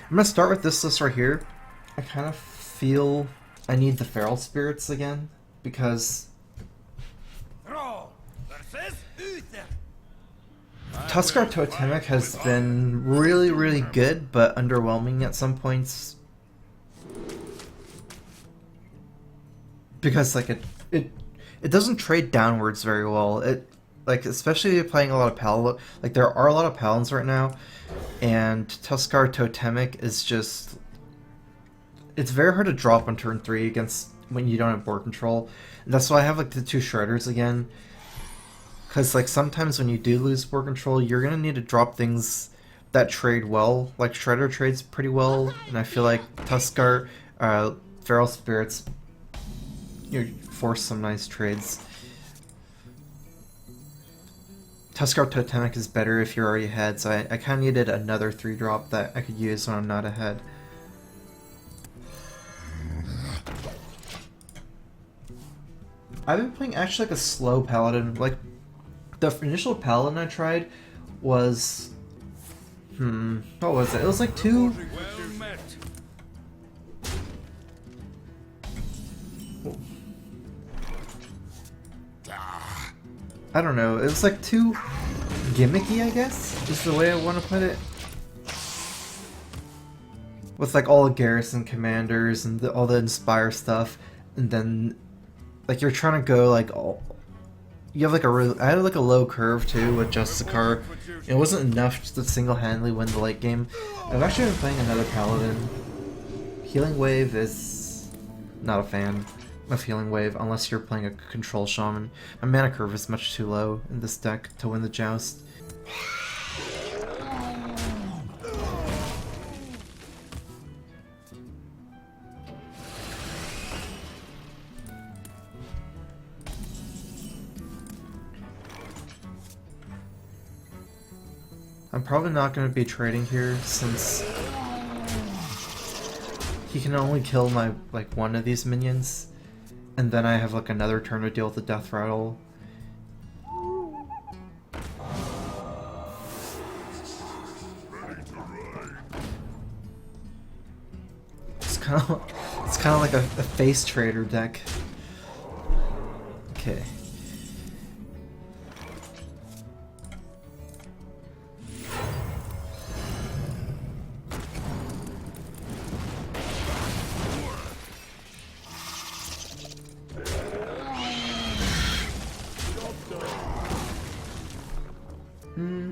I'm gonna start with this list right here. I kind of feel I need the feral spirits again because Tuskar Totemic has been really good, but underwhelming at some points. Because like it doesn't trade downwards very well. It like especially if you're playing a lot of Paladin, like there are a lot of Paladins right now, and Tuskar Totemic is just it's very hard to drop on turn 3 against when you don't have board control. And that's why I have like the 2 Shredders again. Because like sometimes when you do lose board control, you're gonna need to drop things that trade well. Like Shredder trades pretty well, and I feel like Tuskar, Feral Spirits, you force some nice trades. Tuskar Totemic is better if you're already ahead, so I kind of needed another 3-drop that I could use when I'm not ahead. I've been playing actually like a slow Paladin. Like the initial Paladin I tried was what was it? It was like 2. I don't know. It was like too gimmicky, I guess, is the way I want to put it. With like all the garrison commanders and all the inspire stuff, and then like you're trying to go like all. You have like I had like a low curve too with Justicar. It wasn't enough to single-handedly win the late game. I've actually been playing another Paladin. Healing Wave is not a fan of Healing Wave unless you're playing a Control Shaman. My mana curve is much too low in this deck to win the joust. I'm probably not going to be trading here since he can only kill my like one of these minions, and then I have like another turn to deal with the death rattle. It's kind of like a face trader deck. Okay.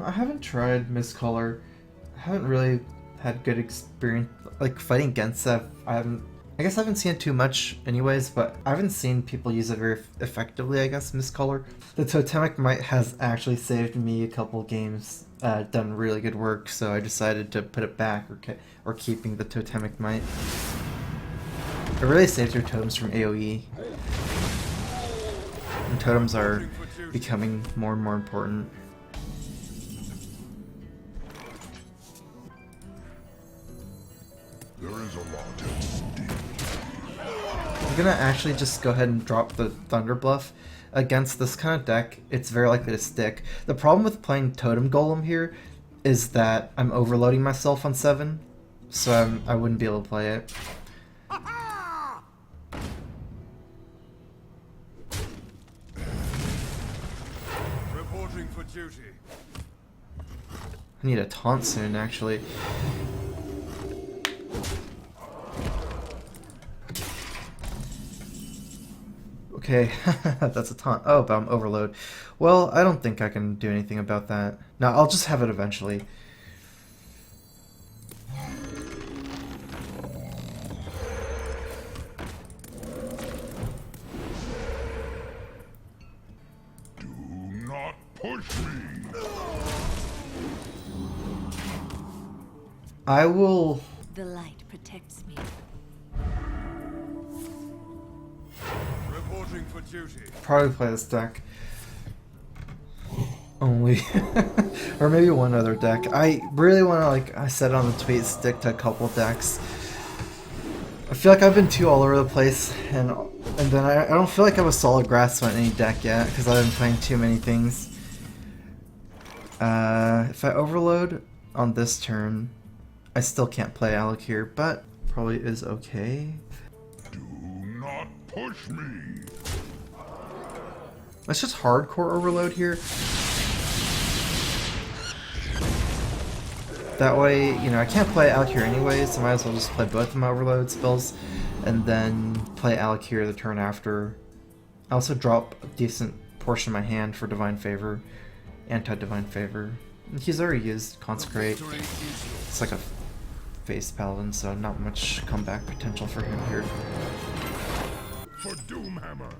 I haven't tried Mistcaller. I haven't really had good experience like fighting against that. I guess I haven't seen it too much anyways, but I haven't seen people use it very effectively, I guess, Mistcaller. The Totemic Might has actually saved me a couple games, done really good work, so I decided to put it back or keeping the Totemic Might. It really saves your totems from AoE. And totems are becoming more and more important. There is a lot at stake. I'm gonna actually just go ahead and drop the Thunder Bluff. Against this kind of deck, it's very likely to stick. The problem with playing Totem Golem here is that I'm overloading myself on 7, so I wouldn't be able to play it. Reporting for duty. I need a taunt soon, actually. Okay, that's a taunt. Oh, but I'm overload. Well, I don't think I can do anything about that. No, I'll just have it eventually. Do not push me. I will... The light protects me. Reporting for duty. probably play this deck. Only. Or maybe one other deck. I really want to, like I said on the tweet, stick to a couple decks. I feel like I've been too all over the place, and then I don't feel like I have a solid grasp on any deck yet, because I've been playing too many things. If I overload on this turn, I still can't play Alec here, but probably is okay. Do not push me. Let's just hardcore overload here. That way, you know, I can't play Alec here anyways, so I might as well just play both of my overload spells and then play Alec here the turn after. I also drop a decent portion of my hand for Divine Favor, Anti-Divine Favor. He's already used Consecrate. It's like a face paladin, so not much comeback potential for him here. For Doomhammer.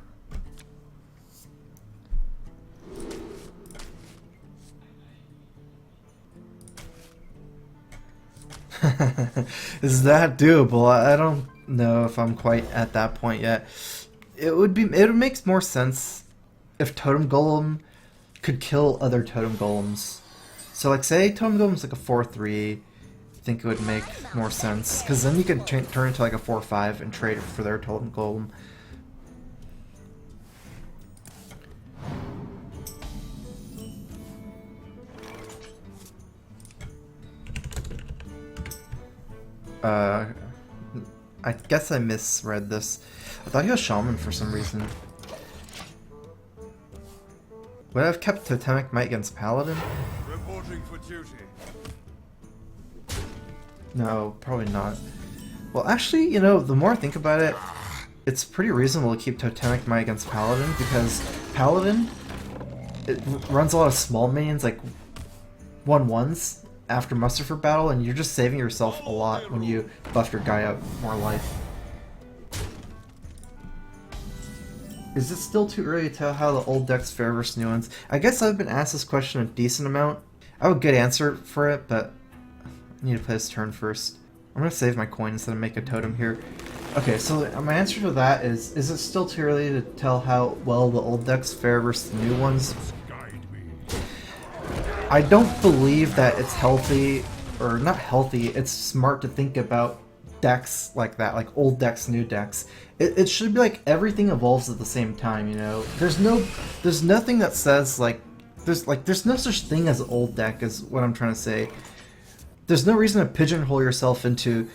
Is that doable? I don't know if I'm quite at that point yet. It would make more sense if Totem Golem could kill other Totem Golems. So like say Totem Golem's like a 4-3, I think it would make more sense. Because then you could turn into like a 4-5 and trade for their Totem Golem. I guess I misread this. I thought he was Shaman for some reason. Would I have kept Totemic Might against Paladin? Reporting for duty. No, probably not. Well, actually, you know, the more I think about it, it's pretty reasonable to keep Totemic Might against Paladin, because Paladin, it runs a lot of small minions, like 1/1s, after muster for battle, and you're just saving yourself a lot when you buff your guy up more life. Is it still too early to tell how the old decks fare versus new ones? I guess I've been asked this question a decent amount. I have a good answer for it, but I need to play this turn first. I'm gonna save my coin instead of make a totem here. Okay, so my answer to that is it still too early to tell how well the old decks fare versus the new ones? Guide me. I don't believe that it's healthy, or not healthy, it's smart to think about decks like that, like old decks, new decks. It should be like everything evolves at the same time, you know? There's nothing that says there's no such thing as an old deck, is what I'm trying to say. There's no reason to pigeonhole yourself into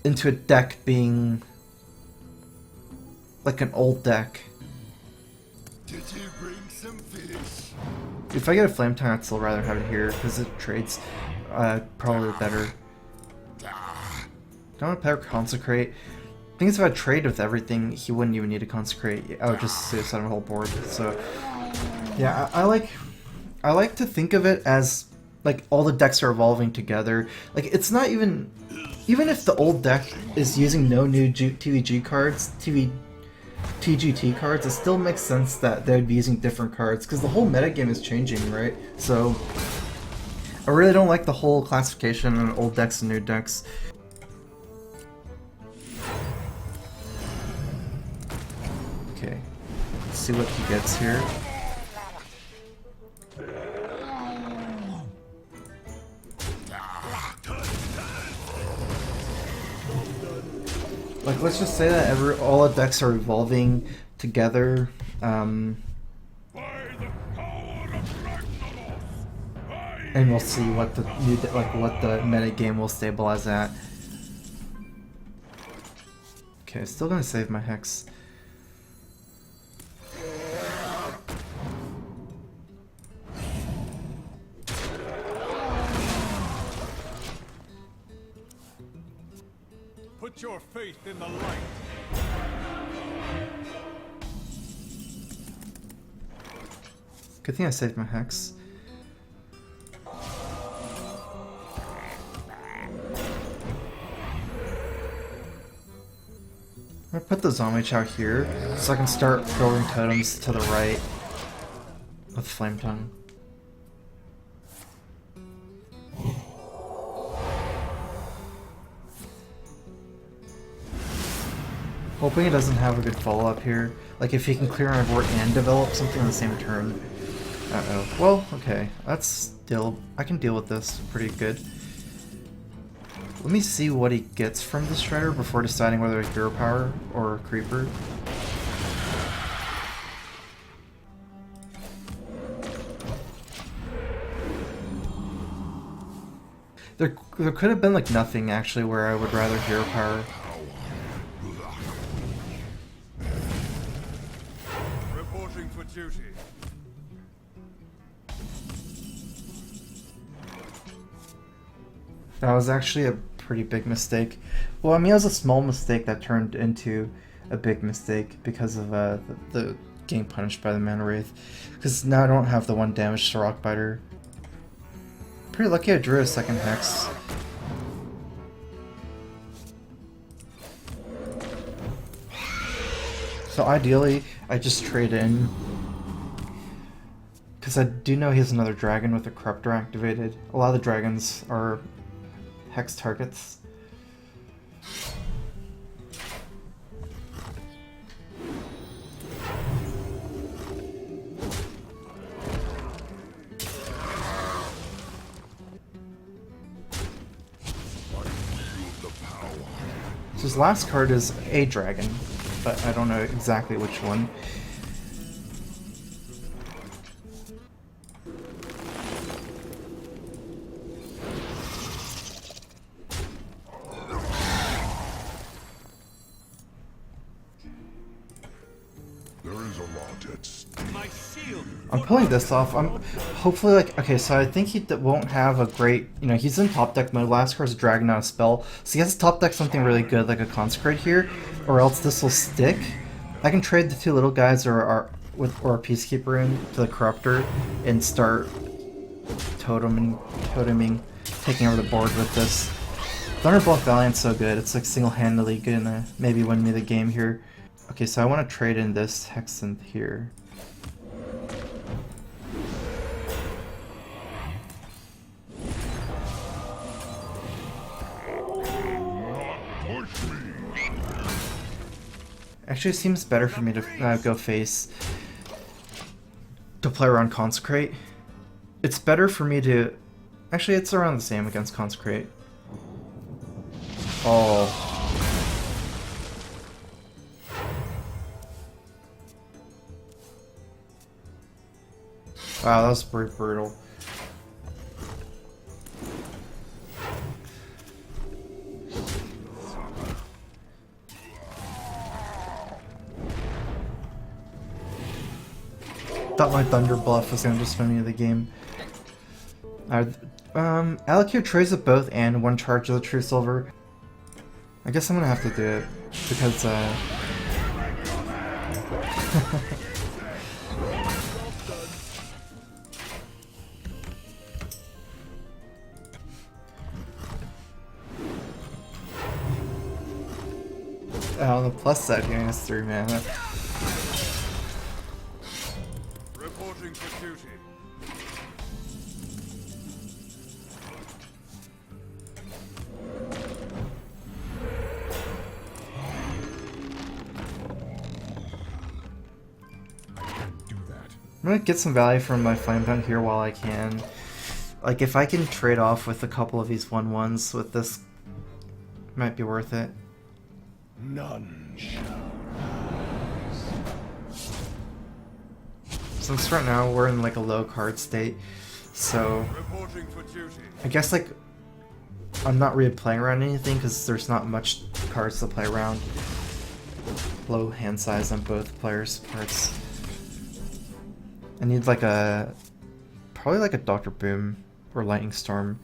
a deck being like an old deck. Did you bring some fish? If I get a Flame Tongue, I'd still rather have it here, because it trades probably better. Don't want to pair Consecrate. The thing is, if I trade with everything, he wouldn't even need to Consecrate. I would just suicide my whole board. So, yeah, I like to think of it as like all the decks are evolving together. Like it's not even if the old deck is using no new TVG cards, TGT cards, it still makes sense that they'd be using different cards because the whole metagame is changing, right? So I really don't like the whole classification on old decks and new decks. Okay, let's see what he gets here. Like, let's just say that all the decks are evolving together. And we'll see what the new what the meta game will stabilize at. Okay, still gonna save my Hex. Put your faith in the light. Good thing I saved my Hex. I'm gonna put the zombie chow here so I can start building totems to the right with Flame Tongue. Hoping it doesn't have a good follow-up here. Like if he can clear my board and develop something on the same turn. Uh-oh. Well, okay. I can deal with this pretty good. Let me see what he gets from the Shredder before deciding whether it's Hero Power or Creeper. There could have been like nothing actually where I would rather hero power. Reporting for duty. That was actually a pretty big mistake. Well, I mean, it was a small mistake that turned into a big mistake because of the getting punished by the Mana Wraith. Because now I don't have the 1 damage to Rockbiter. Pretty lucky I drew a second Hex. So ideally, I just trade in. Because I do know he has another dragon with a Corruptor activated. A lot of the dragons are Hex targets. So his last card is a dragon, but I don't know exactly which one. There is a lot at stake. My shield. I'm pulling this off. I'm hopefully like okay. So I think he won't have a great. You know, he's in top deck mode. Last card's a dragon, not a spell. So he has to top deck something really good, like a consecrate here, or else this will stick. I can trade the 2 little guys or a peacekeeper in to the corruptor and start toteming, taking over the board with this. Thunderbluff Valiant's so good. It's like single-handedly gonna maybe win me the game here. Okay, so I want to trade in this Hexenth here. Actually, it seems better for me to go face to play around Consecrate. It's better for me to... Actually, it's around the same against Consecrate. Oh. Wow, that was pretty brutal. Thought my Thunder Bluff was gonna just win me the game. Allocate trays of both and 1 charge of the True Silver. I guess I'm gonna have to do it because on the plus side, giving us 3 mana. Reporting for duty. I'm gonna get some value from my Flame Bound here while I can. Like, if I can trade off with a couple of these 1/1s with this, might be worth it. None shall. Since right now we're in like a low card state, so Reporting for duty. I guess like I'm not really playing around anything because there's not much cards to play around. Low hand size on both players' parts. I need like probably like a Dr. Boom or Lightning Storm.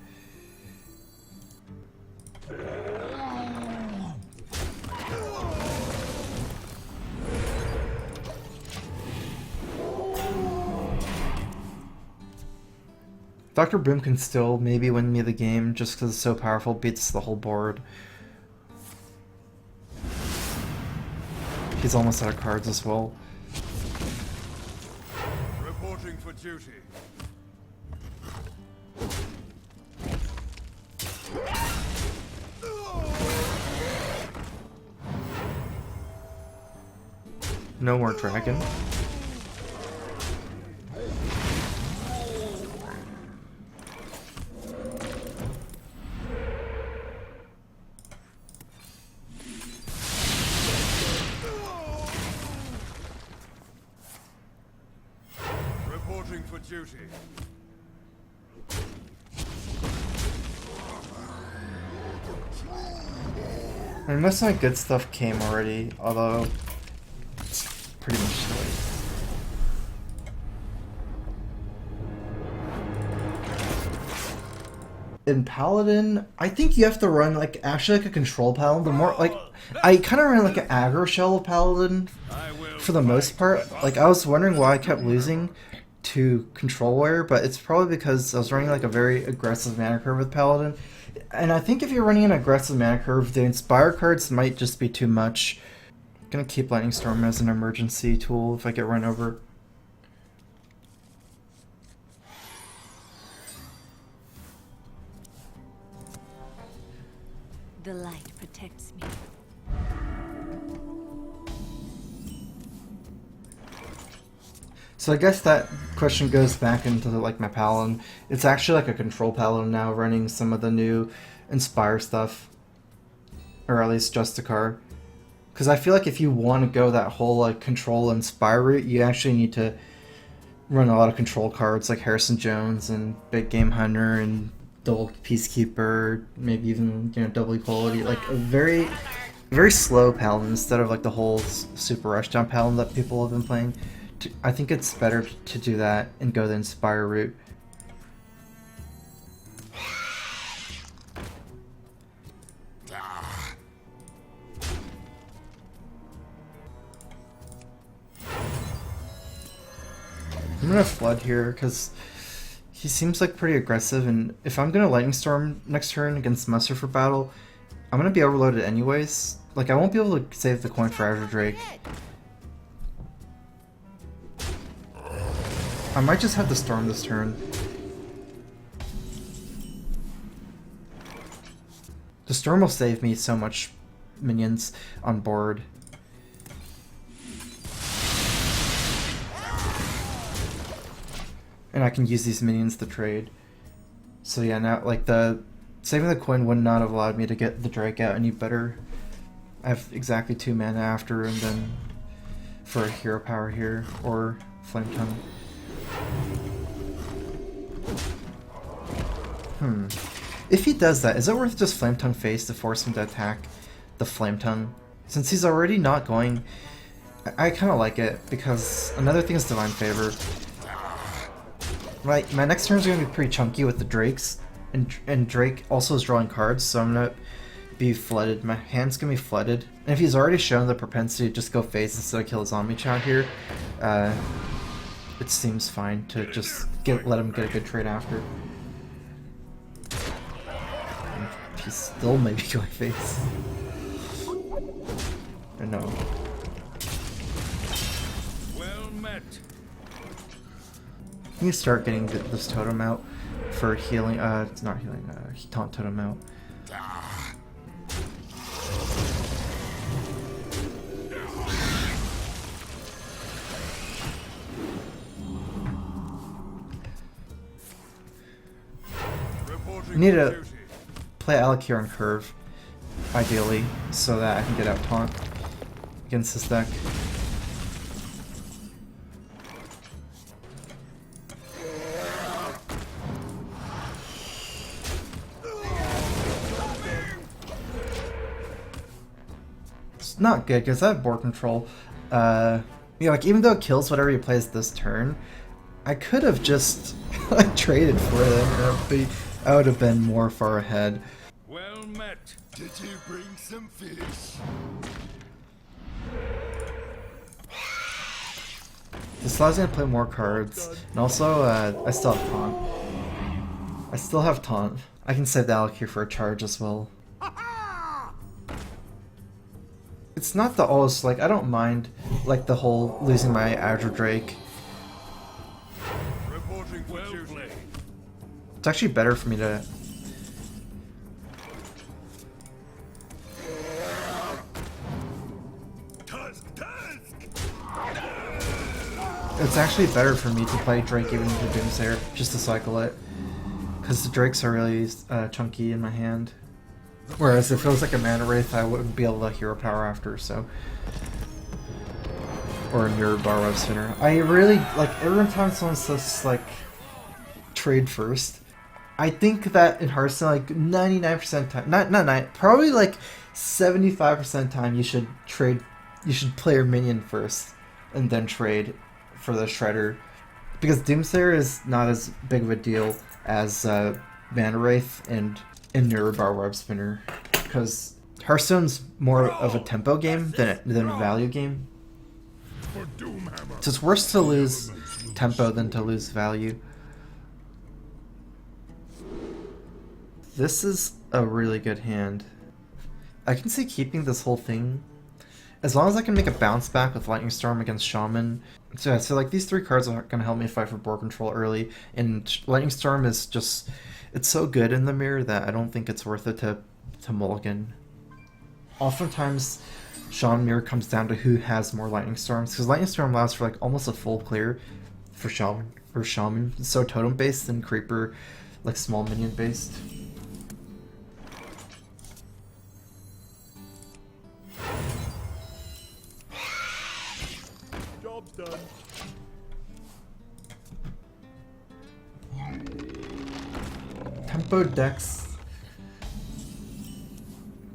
Dr. Boom can still maybe win me the game just because it's so powerful, beats the whole board. He's almost out of cards as well. Reporting for duty. No more dragon. Reporting for duty. I mean, most of my good stuff came already, although it's pretty much too late. In Paladin, I think you have to run like actually like a control Paladin. The more like I kind of ran like an aggro shell of Paladin for the most part. Like I was wondering why I kept losing to control warrior, but it's probably because I was running like a very aggressive mana curve with Paladin. And I think if you're running an aggressive mana curve, the Inspire cards might just be too much. I'm gonna keep Lightning Storm as an emergency tool if I get run over. The light protects me. So I guess that question goes back into like my Paladin. It's actually like a control Paladin now, running some of the new Inspire stuff, or at least Justicar. Because I feel like if you want to go that whole like control Inspire route, you actually need to run a lot of control cards like Harrison Jones and Big Game Hunter and Double Peacekeeper, maybe even Double Equality, like a very slow Paladin instead of like the whole super rushdown Paladin that people have been playing. I think it's better to do that and go the Inspire route. I'm gonna Flood here because he seems like pretty aggressive, and if I'm gonna Lightning Storm next turn against Muster for battle, I'm gonna be overloaded anyways. Like I won't be able to save the coin for Azure Drake. I might just have to Storm this turn. The Storm will save me so much minions on board. And I can use these minions to trade. So yeah, now like saving the coin would not have allowed me to get the Drake out any better. I have exactly 2 mana after, and then for a hero power here or Flame Tongue. If he does that, is it worth just Flame Tongue face to force him to attack the Flame Tongue? Since he's already not going, I kind of like it, because another thing is Divine Favor. My next turn is going to be pretty chunky with the Drakes, and Drake also is drawing cards, so I'm going to be flooded. My hand's going to be flooded. And if he's already shown the propensity to just go face instead of kill his Omnichad here, it seems fine to just let him get a good trade after. And he's still maybe going face. Or no. Well met. I need to start getting this totem out for healing. It's not healing. Taunt totem out. I need to play Alakir on curve, ideally, so that I can get out taunt against this deck. It's not good because I have board control. Like even though it kills whatever he plays this turn, I could have just like traded for them. I would have been more far ahead. Well met. Did you bring some fish? This allows me to play more cards, and also I still have taunt. I still have taunt. I can save the Alakir for a charge as well. It's not the always like I don't mind like the whole losing my Azure Drake. Reporting well played. It's actually better for me to. It's actually better for me to play Drake even into Doomsayer, just to cycle it. Because the Drakes are really chunky in my hand. Whereas if it was like a Mana Wraith, I wouldn't be able to hero power after, so. Or a Mirror Bar Web Spinner. I really, like, every time someone says, like, trade first, I think that in Hearthstone, like, 99% of the time, not 9, probably like 75% of the time you should trade. You should play your minion first, and then trade for the Shredder, because Doomsayer is not as big of a deal as Mana Wraith and Neurobar Web Spinner, because Hearthstone's more of a tempo game than a value game. So it's worse to lose tempo than to lose value. This is a really good hand. I can see keeping this whole thing as long as I can make a bounce back with Lightning Storm against Shaman. So yeah, so like these 3 cards are gonna help me fight for board control early, and Lightning Storm is just, it's so good in the mirror that I don't think it's worth it to mulligan. Oftentimes, Shaman mirror comes down to who has more Lightning Storms, because Lightning Storm allows for like almost a full clear for Shaman. It's so totem based and Creeper like small minion based. Job's done. Tempo decks.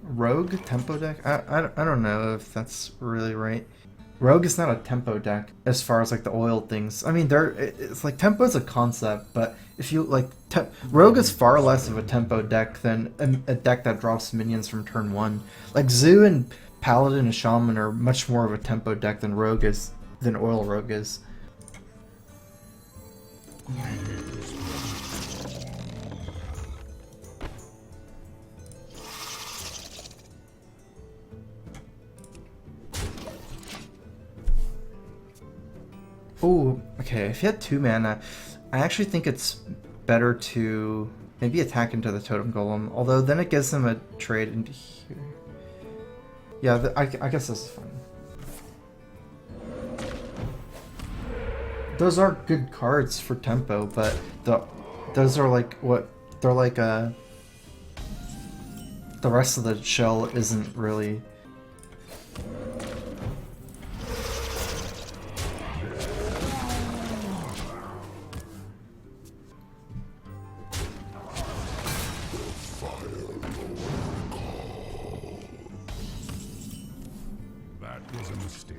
Rogue tempo deck? I don't know if that's really right. Rogue is not a tempo deck as far as like the oil things. I mean, it's like tempo is a concept, but if you like, Rogue is far less of a tempo deck than a deck that drops minions from turn 1. Like Zoo and Paladin and Shaman are much more of a tempo deck than Oil Rogue is. Oh, okay, if you had 2 mana, I actually think it's better to maybe attack into the Totem Golem, although then it gives him a trade into here. Yeah, I guess this is fine. Those are good cards for tempo, but those are like what they're like. The rest of the shell isn't really. That was a mistake.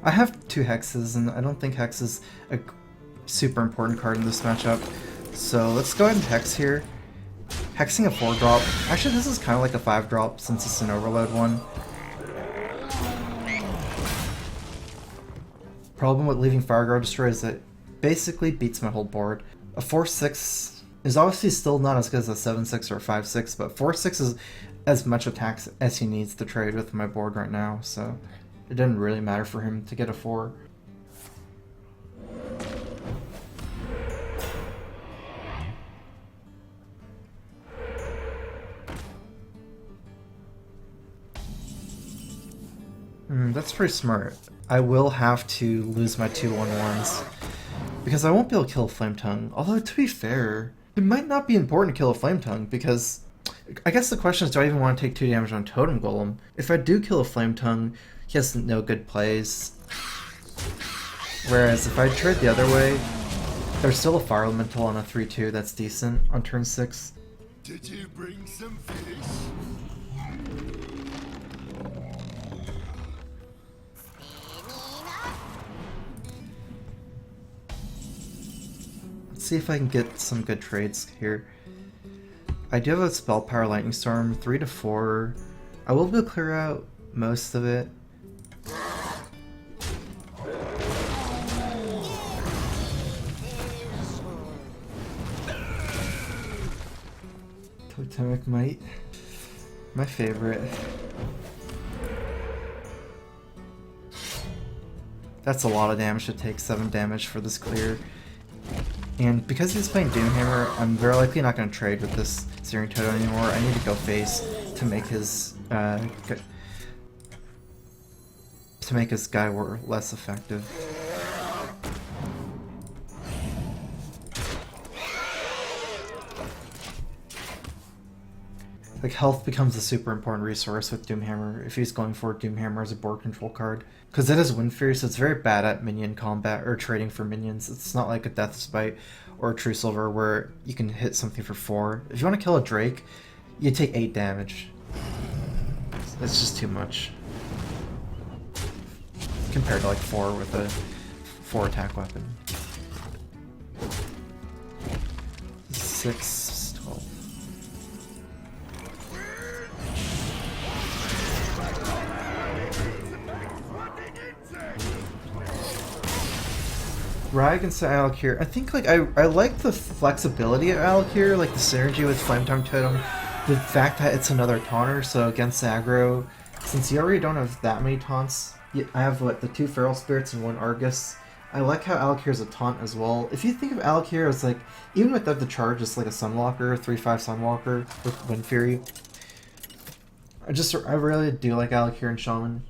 I have 2 hexes, and I don't think hex is a super important card in this matchup. So let's go ahead and hex here. Hexing a 4-drop. Actually, this is kind of like a 5-drop since it's an overload one. Problem with leaving Fireguard Destroy is that it basically beats my whole board. A 4-6 is obviously still not as good as a 7-6 or a 5-6, but 4-6 is as much attacks as he needs to trade with my board right now, so it didn't really matter for him to get a 4. That's pretty smart. I will have to lose my 2/1/1s because I won't be able to kill a Flame Tongue. Although, to be fair, it might not be important to kill a Flame Tongue because I guess the question is, do I even want to take 2 damage on Totem Golem? If I do kill a Flame Tongue, he has no good plays. Whereas if I trade the other way, there's still a Fire Elemental on a 3/2 that's decent on turn 6. Did you bring some fish? Let's see if I can get some good trades here. I do have a Spell Power Lightning Storm, 3 to 4. I will be able to clear out most of it. Totemic Might, my favorite. That's a lot of damage to take, 7 damage for this clear. And because he's playing Doomhammer, I'm very likely not going to trade with this Searing Totem anymore. I need to go face to make his guy war less effective. Like, health becomes a super important resource with Doomhammer if he's going for Doomhammer as a board control card. Because it is Wind Fury, so it's very bad at minion combat or trading for minions. It's not like a Death Spite or a True Silver where you can hit something for 4. If you want to kill a Drake, you take 8 damage. It's just too much. Compared to like 4 with a 4 attack weapon. 6, 12. Rye against Alakir. I think like I like the flexibility of Alakir, like the synergy with Flametongue Totem, the fact that it's another taunter, so against aggro, since you already don't have that many taunts, I have what, the 2 Feral Spirits and 1 Argus. I like how Alakir is a taunt as well. If you think of Alakir as like, even without the charge, it's like a Sunwalker, 3/5 Sunwalker with Wind Fury. I really do like Alakir and Shaman.